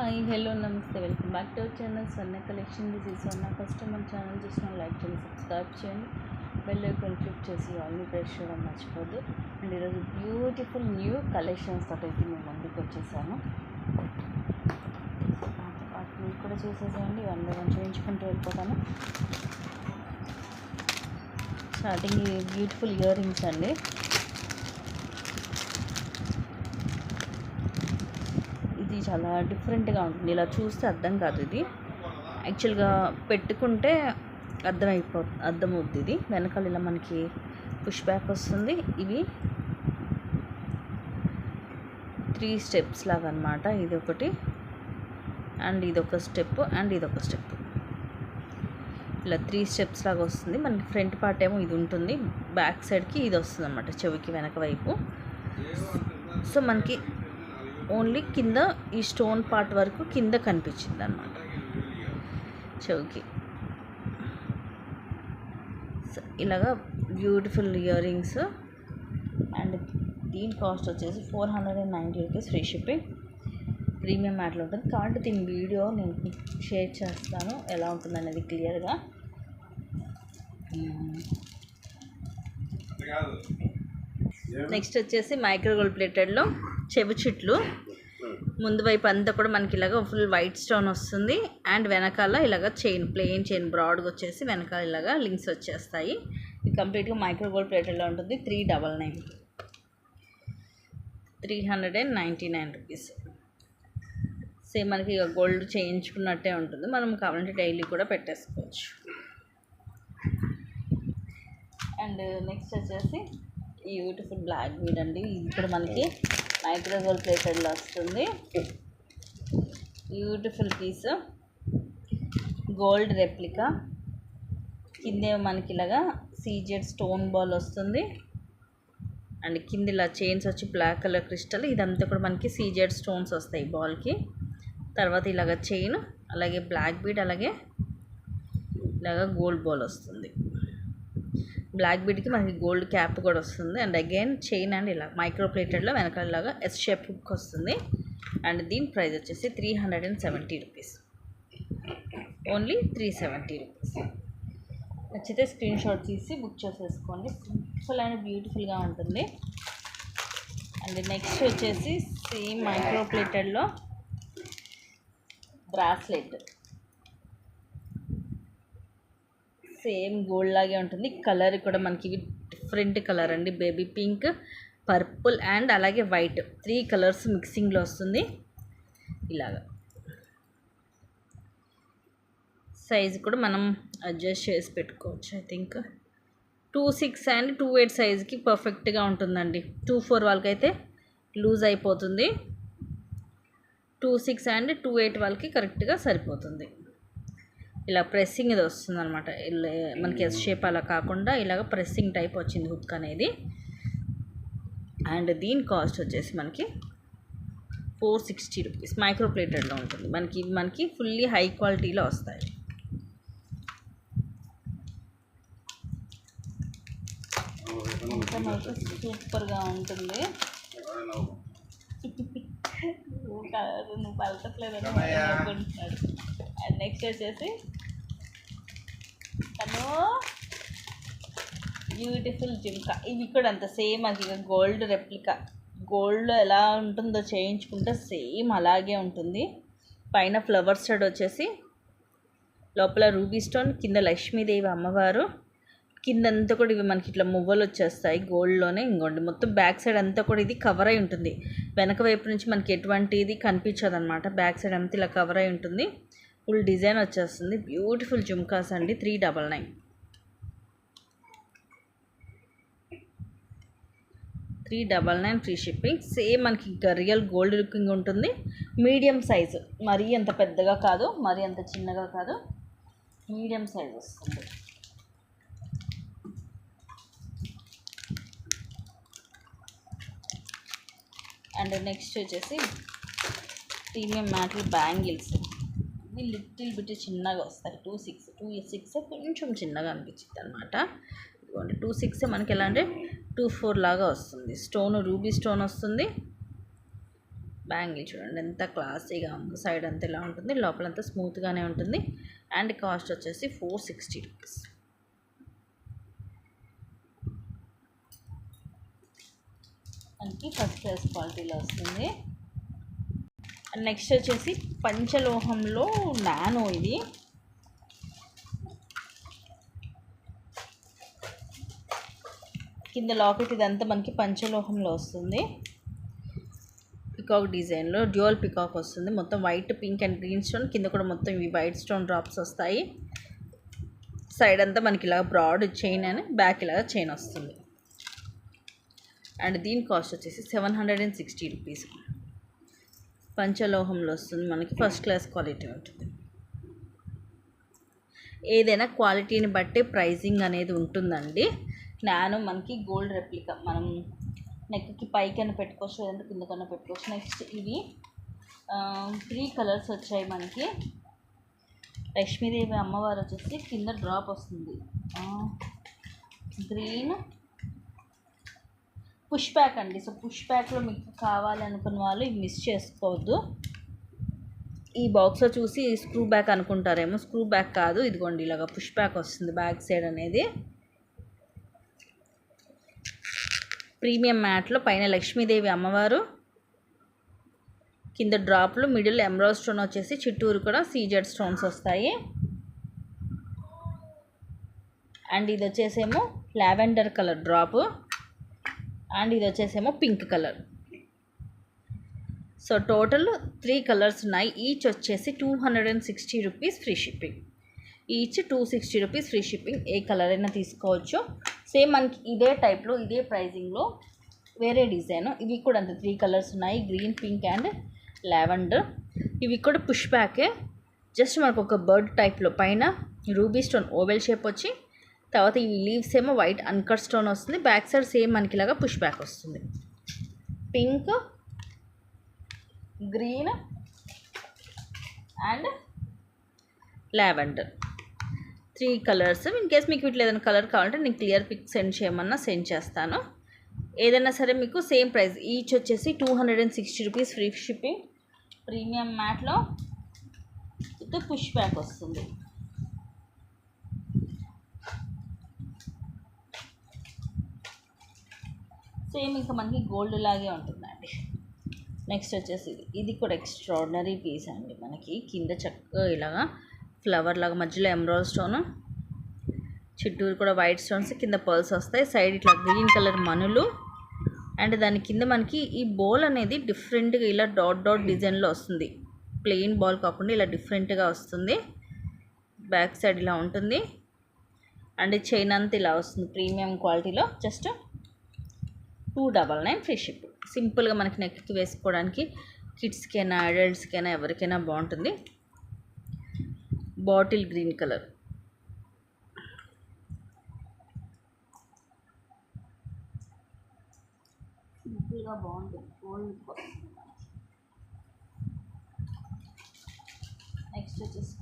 Hi hello నమస్తే welcome back to our channel Swarna collection. This is Swarna. First మన channel చూసిన like చేయండి, subscribe చేయండి, bell icon click చేసి ఆల్ని press చేయడం మర్చిపోద్దు. అండ్ ఈరోజు బ్యూటిఫుల్ న్యూ కలెక్షన్స్ తోటి అయితే మేము ముందుకు వచ్చేసాను. వాటిని కూడా చూసేసేయండి, ఇవన్నీ చూపించుకుంటూ వెళ్ళిపోతాను. స్టార్టింగ్ బ్యూటిఫుల్ ఇయర్ రింగ్స్ అండి. ఇది చాలా డిఫరెంట్గా ఉంటుంది, ఇలా చూస్తే అర్థం కాదు. ఇది యాక్చువల్గా పెట్టుకుంటే అర్థమవుతుంది. ఇది వెనకాల ఇలా మనకి పుష్ బ్యాక్ వస్తుంది. ఇవి 3 స్టెప్స్ లాగా అనమాట. ఇది ఒకటి అండ్ ఇదొక స్టెప్ అండ్ ఇదొక స్టెప్, ఇలా 3 స్టెప్స్ లాగా వస్తుంది. మనకి ఫ్రంట్ పార్ట్ ఏమో ఇది ఉంటుంది, బ్యాక్ సైడ్కి ఇది వస్తుంది అనమాట, చెవికి వెనక వైపు. సో మనకి ఓన్లీ కింద ఈ స్టోన్ పార్ట్ వరకు కింద కనిపించింది అనమాట చెవికి. ఇలాగా బ్యూటిఫుల్ ఇయర్ రింగ్స్. అండ్ దీని కాస్ట్ వచ్చేసి 490 రూపీస్, ఫ్రీ షిప్పింగ్, ప్రీమియం మ్యాట్లో ఉంటుంది. కాబట్టి దీని వీడియో నేను షేర్ చేస్తాను ఎలా ఉంటుంది అనేది క్లియర్గా. నెక్స్ట్ వచ్చేసి మైక్రో గోల్డ్ ప్లేటెడ్లో చెవి చుట్లు. ముందు వైపు అంతా కూడా మనకి ఇలాగ ఫుల్ వైట్ స్టోన్ వస్తుంది. అండ్ వెనకాల ఇలాగ చైన్, ప్లెయిన్ చైన్ బ్రాడ్గా వచ్చేసి వెనకాల ఇలాగ లింక్స్ వచ్చేస్తాయి. ఇది కంప్లీట్గా మైక్రో గోల్డ్ ప్లేటెడ్లో ఉంటుంది. 399 రూపీస్. సేమ్ మనకి ఇక గోల్డ్ చేయించుకున్నట్టే ఉంటుంది. మనం కావాలంటే డైలీ కూడా పెట్టేసుకోవచ్చు. అండ్ నెక్స్ట్ వచ్చేసి బ్యూటిఫుల్ బ్లాక్ బీడ్ అండి. ఇది కూడా మనకి మైక్రో గోల్డ్ ప్లేటెడ్లో వస్తుంది. Beautiful piece, gold replica. కిందే మనకి ఇలాగా సీజెడ్ స్టోన్ బాల్ వస్తుంది. అండ్ కింద ఇలా చైన్స్ వచ్చి బ్లాక్ కలర్ క్రిస్టల్. ఇదంతా కూడా మనకి సీజెడ్ స్టోన్స్ వస్తాయి బాల్కి. తర్వాత ఇలాగ చైన్, అలాగే బ్లాక్ బీడ్, అలాగే ఇలాగ గోల్డ్ బాల్ వస్తుంది. బ్లాక్ బీడ్కి మనకి గోల్డ్ క్యాప్ కూడా వస్తుంది. అండ్ అగైన్ చైన్ అండ్ ఇలా మైక్రో ప్లేటెడ్లో వెనకాలలాగా ఎస్ షేప్ హుక్ వస్తుంది. అండ్ దీని ప్రైస్ వచ్చేసి 370 రూపీస్, ఓన్లీ 370 రూపీస్. నచ్చితే స్క్రీన్ షాట్ తీసి బుక్ చేసేసుకోండి. సింపుల్ అండ్ బ్యూటిఫుల్గా ఉంటుంది. అండ్ నెక్స్ట్ వచ్చేసి సేమ్ మైక్రో ప్లేటెడ్లో బ్రాస్లెట్. సేమ్ గోల్డ్ లాగే ఉంటుంది. కలర్ కూడా మనకి డిఫరెంట్ కలర్ అండి, బేబీ పింక్, పర్పుల్ అండ్ అలాగే వైట్, 3 కలర్స్ మిక్సింగ్లో వస్తుంది. ఇలాగా సైజు కూడా మనం అడ్జస్ట్ చేసి పెట్టుకోవచ్చు. ఐ థింక్ 26 అండ్ 28 సైజుకి పర్ఫెక్ట్గా ఉంటుందండి. 24 వాళ్ళకైతే లూజ్ అయిపోతుంది. 26 అండ్ 28 వాళ్ళకి కరెక్ట్గా సరిపోతుంది. ఇలా ప్రెస్సింగ్ ఇది వస్తుంది అనమాట. మనకి ఎస్ షేప్ అలా కాకుండా ఇలాగ ప్రెస్సింగ్ టైప్ వచ్చింది హుక్ అనేది. అండ్ దీని కాస్ట్ వచ్చేసి మనకి 460 రూపీస్. మైక్రో ప్లేటెడ్లో ఉంటుంది. మనకి ఫుల్లీ హై క్వాలిటీలో వస్తాయి. అయితే సూపర్గా ఉంటుంది. నువ్వు పలకట్లేదని అనుకుంటున్నాడు. అండ్ నెక్స్ట్ వచ్చేసి బ్యూటిఫుల్ జిమ్కా. ఇవి కూడా అంత సేమ్ అది గోల్డ్ రెప్లికా. గోల్డ్ ఎలా ఉంటుందో చేయించుకుంటే సేమ్ అలాగే ఉంటుంది. పైన ఫ్లవర్ స్టడ్ వచ్చేసి లోపల రూబీ స్టోన్, కింద లక్ష్మీదేవి అమ్మవారు, కిందంతా కూడా ఇవి మనకి ఇట్లా మువ్వలు వచ్చేస్తాయి గోల్డ్లోనే. ఇంకోండి మొత్తం బ్యాక్ సైడ్ అంతా కూడా ఇది కవర్ అయి ఉంటుంది. వెనక వైపు నుంచి మనకి ఎటువంటిది కనిపించదు అనమాట. బ్యాక్ సైడ్ అంతా ఇలా కవర్ అయి ఉంటుంది. ఫుల్ డిజైన్ వచ్చేస్తుంది. బ్యూటిఫుల్ జుమ్కాస్ అండి. 399 ఫ్రీ షిప్పింగ్. సేమ్ మనకి రియల్ గోల్డ్ లుకింగ్ ఉంటుంది. మీడియం సైజు, మరీ అంత పెద్దగా కాదు, మరీ అంత చిన్నగా కాదు, మీడియం సైజ్ వస్తుంది. అండ్ నెక్స్ట్ వచ్చేసి ప్రీమియం మ్యాటల్ బ్యాంగిల్స్. ఇవి లిటిల్ బిట్ చిన్నగా వస్తాయి. 26 కొంచెం చిన్నగా అనిపించింది అనమాట. ఇదిగోండి 26 మనకి ఎలా అంటే 24 లాగా వస్తుంది. స్టోన్ రూబీ స్టోన్ వస్తుంది. బ్యాంగిల్ చూడండి ఎంత క్లాసీగా ఉందో. సైడ్ అంతా ఇలా ఉంటుంది, లోపలంతా స్మూత్గానే ఉంటుంది. అండ్ కాస్ట్ వచ్చేసి 460 రూపీస్. మనకి ఫస్ట్ క్లాస్ క్వాలిటీలో వస్తుంది. అండ్ నెక్స్ట్ వచ్చేసి పంచలోహంలో నానో. ఇది కింద లాకెట్ ఇదంతా మనకి పంచలోహంలో వస్తుంది. పికాక్ డిజైన్లో డ్యూయల్ పికాక్ వస్తుంది. మొత్తం white, pink and green stone. కింద కూడా మొత్తం ఇవి వైట్ స్టోన్ డ్రాప్స్ వస్తాయి. సైడ్ అంతా మనకి ఇలా బ్రాడ్ చైన్ అని, బ్యాక్ ఇలాగా చైన్ వస్తుంది. అండ్ దీని కాస్ట్ వచ్చేసి 760 రూపీస్. పంచలోహంలో వస్తుంది మనకి. ఫస్ట్ క్లాస్ క్వాలిటీ ఉంటుంది. ఏదైనా క్వాలిటీని బట్టి ప్రైజింగ్ అనేది ఉంటుందండి. నానో మనకి గోల్డ్ రెప్లికా, మనం నెక్కి పైకన్నా పెట్టుకోవచ్చు, లేదంటే కిందకన్నా పెట్టుకోవచ్చు. నెక్స్ట్ ఇవి 3 కలర్స్ వచ్చాయి మనకి. లక్ష్మీదేవి అమ్మవారు వచ్చేసి కింద డ్రాప్ వస్తుంది. గ్రీన్ పుష్ బ్యాక్ అండి. సో పుష్ బ్యాక్లో మీకు కావాలి అనుకున్న వాళ్ళు ఇవి మిస్ చేసుకోవద్దు. ఈ బాక్స్లో చూసి స్క్రూ బ్యాక్ అనుకుంటారేమో, స్క్రూ బ్యాక్ కాదు. ఇదిగోండి ఇలాగ పుష్ బ్యాక్ వస్తుంది బ్యాక్ సైడ్ అనేది. ప్రీమియం మ్యాట్లో పైన లక్ష్మీదేవి అమ్మవారు, కింద డ్రాప్లు, మిడిల్ ఎమరాల్డ్ స్టోన్ వచ్చేసి, చుట్టూరు కూడా సీజెడ్ స్టోన్స్ వస్తాయి. అండ్ ఇది వచ్చేసేమో లావెండర్ కలర్ డ్రాప్. అండ్ ఇది వచ్చేసేమో pink colour. So total 3 colours ఉన్నాయి. ఈచ్ వచ్చేసి 260 rupees free shipping. Each 260 rupees free shipping. ఏ కలర్ అయినా తీసుకోవచ్చు. సేమ్ మనకి ఇదే టైప్లో, ఇదే ప్రైజింగ్లో వేరే డిజైన్. ఇవి కూడా అంతే 3 కలర్స్ ఉన్నాయి, గ్రీన్, పింక్ అండ్ లావెండర్. ఇవి కూడా పుష్ బ్యాకే. జస్ట్ మనకు ఒక బర్డ్ టైప్లో పైన రూబీ స్టోన్ ఓవెల్ షేప్ వచ్చి, తర్వాత ఈ లీవ్స్ ఏమో వైట్ అన్కట్ స్టోన్ వస్తుంది. బ్యాక్ సైడ్ సేమ్ మనకి ఇలాగా పుష్ బ్యాక్ వస్తుంది. Pink, green and lavender 3 colours. In case మీకు వీటిలో ఏదైనా కలర్ కావాలంటే నేను క్లియర్ పిక్ సెండ్ చేయమన్నా సెండ్ చేస్తాను. ఏదైనా సరే మీకు సేమ్ ప్రైస్. ఈచ్ వచ్చేసి 260 రూపీస్ ఫ్రీ షిప్పింగ్. ప్రీమియం మ్యాట్లో విత్ పుష్ బ్యాక్ వస్తుంది. సేమ్ ఇంకా మనకి గోల్డ్ లాగే ఉంటుందండి. నెక్స్ట్ వచ్చేసి ఇది కూడా ఎక్స్ట్రాడినరీ పీస్ అండి. మనకి కింద చక్కగా ఇలాగా ఫ్లవర్ లాగా, మధ్యలో ఎమరాల్డ్ స్టోన్, చుట్టూరు కూడా వైట్ స్టోన్స్, కింద పర్ల్స్ వస్తాయి. సైడ్ ఇట్లా గ్రీన్ కలర్ మనులు. అండ్ దాని కింద మనకి ఈ బౌల్ అనేది డిఫరెంట్గా ఇలా డాట్ డాట్ డిజైన్లో వస్తుంది. ప్లెయిన్ బాల్ కాకుండా ఇలా డిఫరెంట్గా వస్తుంది. బ్యాక్ సైడ్ ఇలా ఉంటుంది. అండ్ చైన్ అంతా ఇలా వస్తుంది ప్రీమియం క్వాలిటీలో. Just 299 free ship. సింపుల్గా మనకి నెక్కి వేసుకోవడానికి, కిడ్స్కైనా అడల్ట్స్కైనా ఎవరికైనా బాగుంటుంది. Bottle green colour. సింపుల్గా బాగుంటుంది. నెక్స్ట్ వచ్చేసి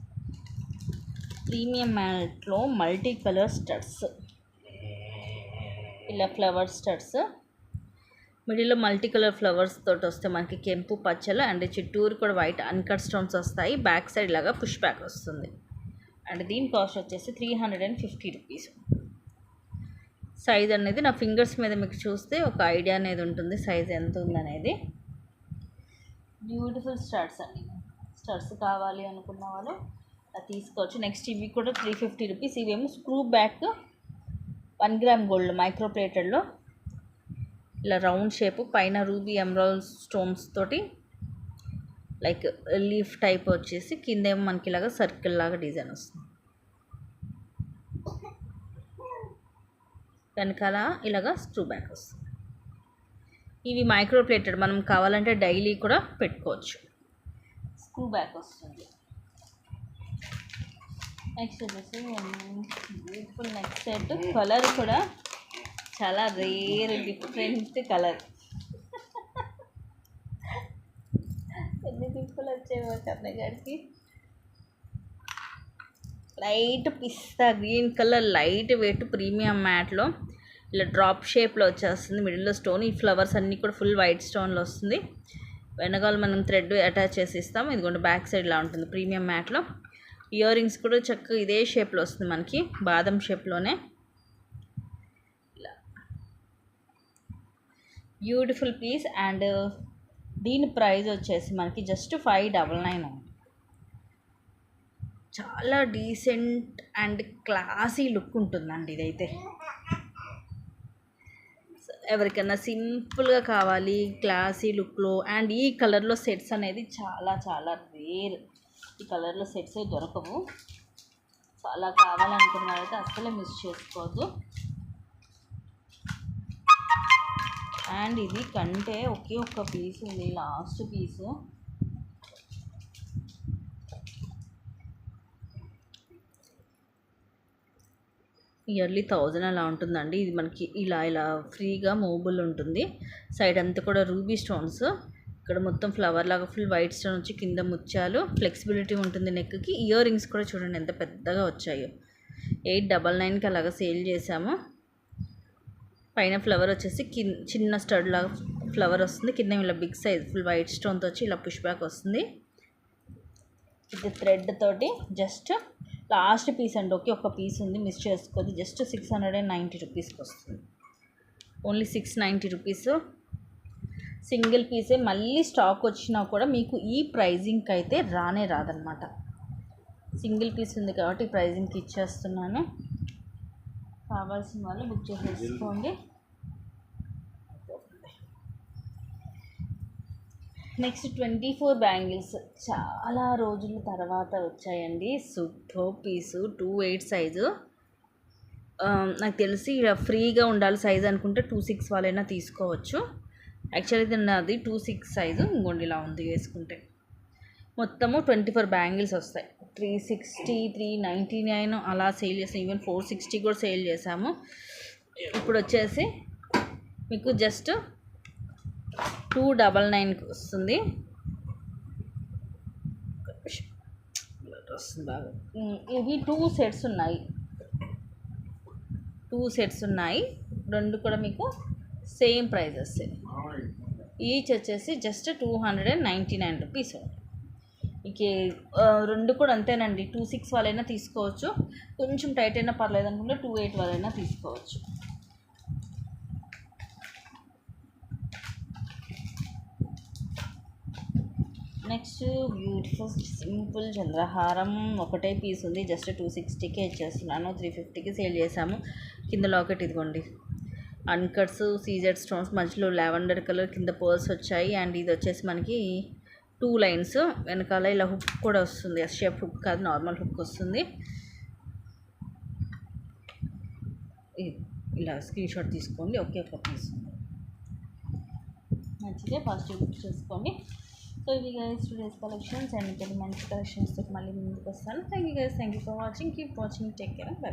ప్రీమియం మ్యాట్లో మల్టీ కలర్ స్టడ్స్. ఇలా ఫ్లవర్ స్టడ్స్, మిడిల్లో మల్టీ కలర్ ఫ్లవర్స్ తోటి వస్తే మనకి కెంపు, పచ్చలు అండ్ చుట్టూరు కూడా వైట్ అన్కట్ స్టోన్స్ వస్తాయి. బ్యాక్ సైడ్ ఇలాగా పుష్ బ్యాక్ వస్తుంది. అండ్ దీని కాస్ట్ వచ్చేసి 350 రూపీస్. సైజ్ అనేది నా ఫింగర్స్ మీద మీకు చూస్తే ఒక ఐడియా అనేది ఉంటుంది సైజ్ ఎంత ఉందనేది. బ్యూటిఫుల్ స్టడ్స్ అండి. స్టడ్స్ కావాలి అనుకున్న వాళ్ళు అది తీసుకోవచ్చు. నెక్స్ట్ ఇవి కూడా 350 రూపీస్. ఇవేమో screw back 1 gram gold micro ప్లేటెడ్లో ఇలా రౌండ్ షేప్, పైన రూబీ ఎమరాల్డ్ స్టోన్స్ తోటి లైక్ లీఫ్ టైప్ వచ్చేసి, కింద ఏమో మనకి ఇలాగా సర్కిల్ లాగా డిజైన్ వస్తుంది. వెనకాల ఇలాగా స్క్రూ బ్యాక్ వస్తుంది. ఇవి మైక్రో ప్లేటెడ్, మనం కావాలంటే డైలీ కూడా పెట్టుకోవచ్చు. స్క్రూ బ్యాక్ వస్తుంది. నెక్స్ట్ వచ్చేసి బ్యూటిఫుల్ నెక్స్ట్ సెట్. కలర్ కూడా చాలా రేర్ డిఫరెంట్ కలర్. ఎన్ని పింపులు వచ్చాయో కన్నయ్య గారికి. లైట్ పిస్తా green colour, light weight premium మ్యాట్లో ఇలా డ్రాప్ షేప్లో వచ్చేస్తుంది. మిడిల్లో స్టోన్, ఈ ఫ్లవర్స్ అన్నీ కూడా ఫుల్ వైట్ స్టోన్లో వస్తుంది. వెనకాల మనం థ్రెడ్ అటాచ్ చేసి ఇస్తాం. ఇదిగోండి బ్యాక్ సైడ్ ఇలా ఉంటుంది ప్రీమియం మ్యాట్లో. ఇయర్ రింగ్స్ కూడా చక్కగా ఇదే షేప్లో వస్తుంది మనకి, బాదం షేప్లోనే. ఇలా బ్యూటిఫుల్ పీస్. అండ్ దీని ప్రైస్ వచ్చేసి మనకి జస్ట్ 599. చాలా డీసెంట్ అండ్ క్లాసీ లుక్ ఉంటుందండి ఇదైతే. ఎవరికైనా సింపుల్గా కావాలి క్లాసీ లుక్లో, అండ్ ఈ కలర్లో సెట్స్ అనేది చాలా చాలా రేర్. ఈ కలర్లో సెట్స్ దొరకవు. సో అలా కావాలనుకున్న వాళ్ళైతే అస్సలే మిస్ చేసుకోవద్దు. అండ్ ఇది కంటే ఒకే ఒక్క పీస్ ఉంది, లాస్ట్ పీసు. ఇయర్లీ 1000 అలా ఉంటుందండి. ఇది మనకి ఇలా ఇలా ఫ్రీగా మూవబుల్ ఉంటుంది. సైడ్ అంతా కూడా రూబీ స్టోన్స్, ఇక్కడ మొత్తం ఫ్లవర్ లాగా ఫుల్ వైట్ స్టోన్ వచ్చి కింద ముత్యాలు. ఫ్లెక్సిబిలిటీ ఉంటుంది నెక్కి. ఇయర్ రింగ్స్ కూడా చూడండి ఎంత పెద్దగా వచ్చాయో. 899కి అలాగా సేల్ చేసాము. పైన ఫ్లవర్ వచ్చేసి చిన్న స్టడ్ లాగా ఫ్లవర్ వస్తుంది, కింద ఇలా బిగ్ సైజ్ ఫుల్ వైట్ స్టోన్తో వచ్చి ఇలా పుష్ బ్యాక్ వస్తుంది. ఇది థ్రెడ్ తోటి జస్ట్ లాస్ట్ పీస్ అండి. ఒక పీస్ ఉంది, మిస్ చేసుకోవద్దు. జస్ట్ 690 రూపీస్కి వస్తుంది. Only 690 rupees. సింగిల్ పీసే. మళ్ళీ స్టాక్ వచ్చినా కూడా మీకు ఈ ప్రైజింగ్కి అయితే రానే రాదనమాట. సింగిల్ పీస్ ఉంది కాబట్టి ఈ ప్రైజింగ్కి ఇచ్చేస్తున్నాను. కావాల్సిన వాళ్ళు బుక్ చేసేసుకోండి. నెక్స్ట్ 24 బ్యాంగిల్స్ చాలా రోజుల తర్వాత వచ్చాయండి. సూపర్ పీసు, 28 సైజు. నాకు తెలిసి ఇలా ఫ్రీగా ఉండాలి సైజ్ అనుకుంటే 26 వాళ్ళైనా తీసుకోవచ్చు. యాక్చువల్లీ ఇది నాది 26 సైజు. ఇంకోండి ఇలా ఉంది వేసుకుంటే. మొత్తము 24 బ్యాంగిల్స్ వస్తాయి. 360, 399 అలా సేల్ చేసాం. ఈవెన్ 460 కూడా సేల్ చేసాము. ఇప్పుడు వచ్చేసి మీకు జస్ట్ 299కి వస్తుంది. బాగా ఇవి 2 సెట్స్ ఉన్నాయి. 2 సెట్స్ ఉన్నాయి. రెండు కూడా మీకు సేమ్ ప్రైజెస్. ఈచ్ వచ్చేసి జస్ట్ 299 రూపీస్. ఇక రెండు కూడా అంతేనండి. 26 వాళ్ళైనా తీసుకోవచ్చు. కొంచెం టైట్ అయినా పర్లేదు అనుకుంటే 28 వాళ్ళైనా తీసుకోవచ్చు. నెక్స్ట్ బ్యూటిఫుల్ సింపుల్ చంద్రహారం ఒకటే పీస్ ఉంది. జస్ట్ 260కే ఇచ్చేస్తున్నాను. 350కి సేల్ చేసాము. కింద లాకెట్ ఇదిగోండి, అన్కట్స్ సీజెడ్ స్టోన్స్, మధ్యలో లావెండర్ కలర్, కింద పర్ల్స్ వచ్చాయి. అండ్ ఇది వచ్చేసి మనకి 2 లైన్స్. వెనకాల ఇలా హుక్ కూడా వస్తుంది. ఎస్ షేప్ హుక్ కాదు, నార్మల్ హుక్ వస్తుంది. ఇలా స్క్రీన్ షాట్ తీసుకోండి. ఒకే ఒక పీస్ నచ్చితే ఫస్ట్ బుక్ చేసుకోండి. సో ఇవి గైస్ టుడేస్ కలెక్షన్స్. అండ్ మంచి కలెక్షన్స్తో మళ్ళీ ముందుకు వస్తాను. Thank you guys, thank you for watching. Keep watching, take care, by.